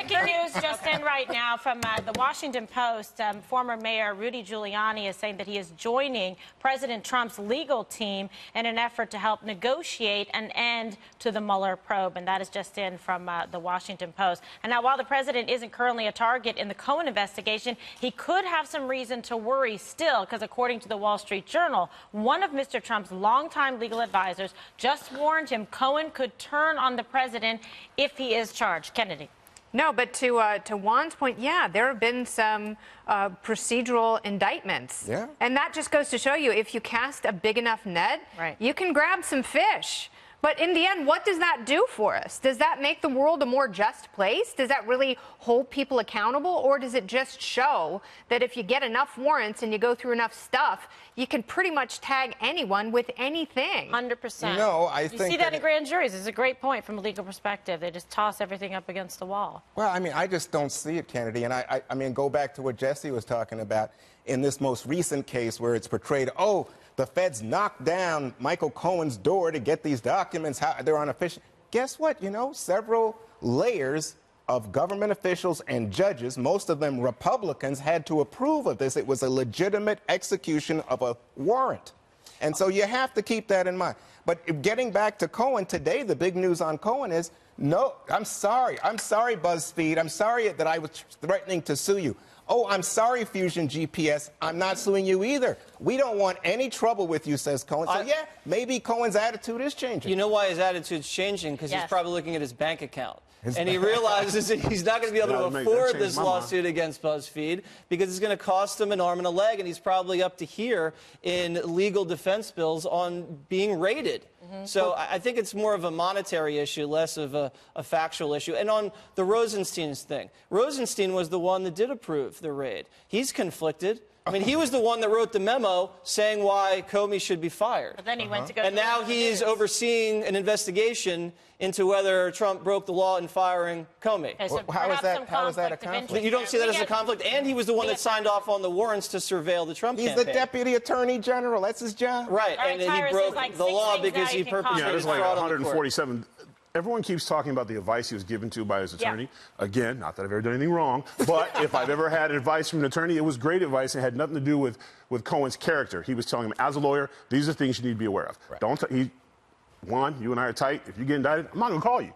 Breaking news just in right now from the Washington Post. Former Mayor Rudy Giuliani is saying that he is joining President Trump's legal team in an effort to help negotiate an end to the Mueller probe. And that is just in from the Washington Post. And now, while the president isn't currently a target in the Cohen investigation, he could have some reason to worry still, because according to the Wall Street Journal, one of Mr. Trump's longtime legal advisors just warned him Cohen could turn on the president if he is charged. Kennedy. No, but to Juan's point, yeah, there have been some procedural indictments. Yeah. And that just goes to show you, if you cast a big enough net, right, you can grab some fish. But in the end, what does that do for us? Does that make the world a more just place? Does that really hold people accountable? Or does it just show that if you get enough warrants and you go through enough stuff, you can pretty much tag anyone with anything? 100%. No, I think you see that in grand juries. It's a great point from a legal perspective. They just toss everything up against the wall. Well, I mean, I just don't see it, Kennedy. And I mean, go back to what Jesse was talking about in this most recent case where it's portrayed, oh, the feds knocked down Michael Cohen's door to get these documents. They're unofficial. Guess what? You know, several layers of government officials and judges, most of them Republicans, had to approve of this. It was a legitimate execution of a warrant. And so you have to keep that in mind. But getting back to Cohen, today the big news on Cohen is, no, I'm sorry, BuzzFeed. I'm sorry that I was threatening to sue you. Oh, I'm sorry, Fusion GPS. I'm not suing you either. We don't want any trouble with you, says Cohen. So, yeah, maybe Cohen's attitude is changing. You know why his attitude's changing? Because yes, he's probably looking at his bank account. And he realizes that he's not going to be able to afford this lawsuit against BuzzFeed because it's going to cost him an arm and a leg, and he's probably up to here in legal defense bills on being raided. So I think it's more of a monetary issue, less of a factual issue. And on the Rosenstein's thing, Rosenstein was the one that did approve the raid. He's conflicted. I mean, he was the one that wrote the memo saying why Comey should be fired. But then he went to go. And now he's overseeing an investigation into whether Trump broke the law in firing Comey. Okay, so how is that a conflict? You don't see that as a conflict? And he was the one that signed off on the warrants to surveil the Trump campaign. He's the deputy attorney general. That's his job. Right, and he broke the law because he perpetrated fraud on the court. 147. Everyone keeps talking about the advice he was given to by his attorney. Yeah. Again, not that I've ever done anything wrong, but if I've ever had advice from an attorney, it was great advice and had nothing to do with Cohen's character. He was telling him, as a lawyer, these are things you need to be aware of. Right. Juan, you and I are tight. If you get indicted, I'm not going to call you.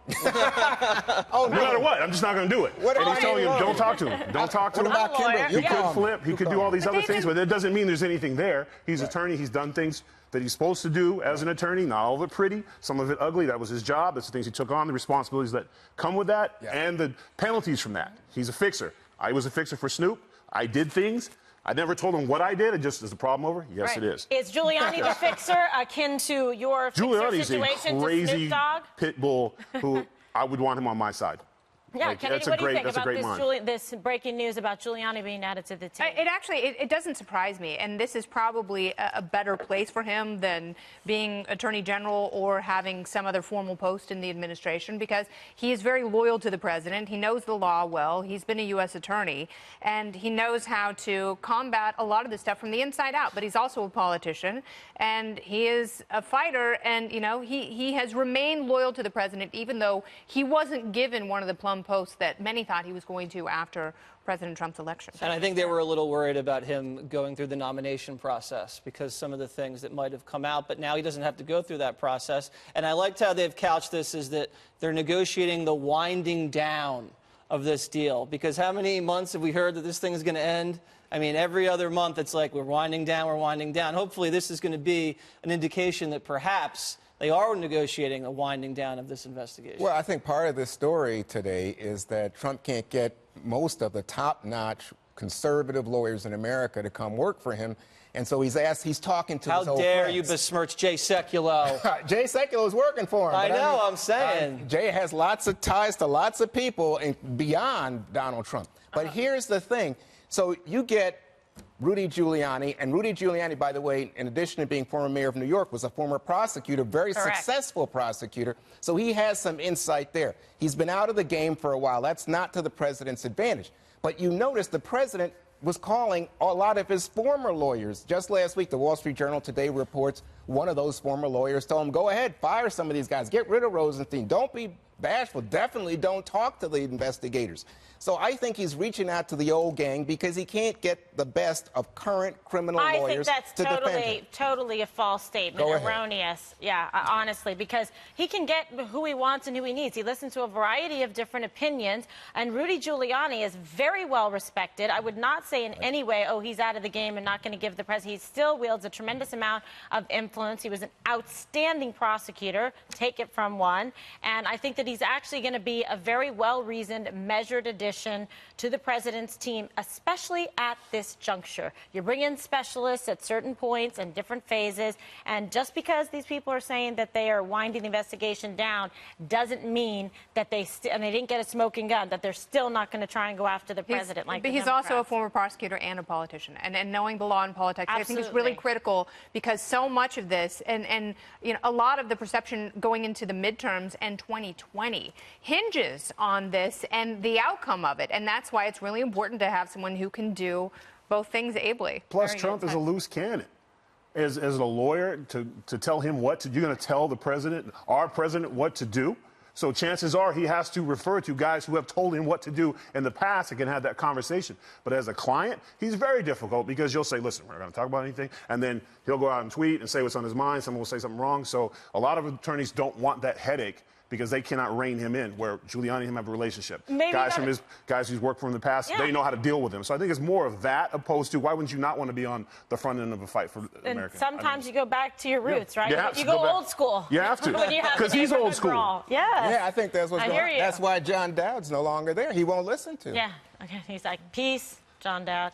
Oh, no matter what, I'm just not going to do it. And he's telling him, don't talk to him. Don't talk to him. What about Kimberly? He could flip. He could do all these other things, but that doesn't mean there's anything there. He's an attorney. He's done things that he's supposed to do as an attorney, not all of it pretty, some of it ugly. That was his job. That's the things he took on, the responsibilities that come with that, and the penalties from that. He's a fixer. I was a fixer for Snoop. I did things. I never told him what I did. It just, is the problem over? Yes, it is. Is Giuliani the fixer akin to your fixer situation a crazy to Snoop Dogg? pit bull who I would want him on my side. Yeah, like, Kennedy, what do you think about this breaking news about Giuliani being added to the team? It doesn't surprise me, and this is probably a better place for him than being attorney general or having some other formal post in the administration, because he is very loyal to the president. He knows the law well. He's been a U.S. attorney, and he knows how to combat a lot of this stuff from the inside out. But he's also a politician, and he is a fighter, and, you know, he has remained loyal to the president, even though he wasn't given one of the plum posts that many thought he was going to after President Trump's election. And I think they were a little worried about him going through the nomination process because some of the things that might have come out, but now he doesn't have to go through that process. And I liked how they've couched this, is that they're negotiating the winding down of this deal, because how many months have we heard that this thing is going to end? I mean, every other month it's like we're winding down, we're winding down. Hopefully this is going to be an indication that perhaps they are negotiating a winding down of this investigation. Well, I think part of this story today is that Trump can't get most of the top-notch conservative lawyers in America to come work for him. And so he's talking to his old friends. How dare you besmirch Jay Sekulow? Jay Sekulow is working for him. I know, I'm saying. Jay has lots of ties to lots of people and beyond Donald Trump. But here's the thing. So you get Rudy Giuliani, and Rudy Giuliani, by the way, in addition to being former mayor of New York, was a former prosecutor, very successful prosecutor. So he has some insight there. He's been out of the game for a while. That's not to the president's advantage. But you notice the president was calling a lot of his former lawyers. Just last week, the Wall Street Journal today reports one of those former lawyers told him, go ahead, fire some of these guys. Get rid of Rosenstein. Don't be bashful. Definitely don't talk to the investigators. So I think he's reaching out to the old gang because he can't get the best of current criminal lawyers to defend him. I think that's totally a false statement, erroneous. Yeah, honestly, because he can get who he wants and who he needs. He listens to a variety of different opinions, and Rudy Giuliani is very well respected. I would not say in any way, oh, he's out of the game and not going to give the president. He still wields a tremendous amount of influence. He was an outstanding prosecutor, take it from one, and I think that he's actually going to be a very well-reasoned, measured addition to the president's team, especially at this juncture. You bring in specialists at certain points and different phases, and just because these people are saying that they are winding the investigation down doesn't mean that they didn't get a smoking gun, that they're still not going to try and go after the president like the But he's also a former prosecutor and a politician, and knowing the law and politics, I think is really critical, because so much of this, and you know, a lot of the perception going into the midterms and 2020 hinges on this and the outcome of it, and that's why it's really important to have someone who can do both things ably. Plus, Trump is a loose cannon. As a lawyer, to tell him what to do, you're going to tell the president, our president, what to do. So chances are he has to refer to guys who have told him what to do in the past and can have that conversation. But as a client, he's very difficult, because you'll say, listen, we're not going to talk about anything. And then he'll go out and tweet and say what's on his mind. Someone will say something wrong. So a lot of attorneys don't want that headache, because they cannot rein him in, where Giuliani and him have a relationship. Guys who's worked for him in the past, they know how to deal with him. So I think it's more of that, opposed to why wouldn't you not want to be on the front end of a fight for America? Sometimes you go back to your roots, right? You go old school. You have to, because he's old school. Yeah, I think that's what's going on. That's why John Dowd's no longer there. He won't listen to. Yeah, okay. He's like, peace, John Dowd.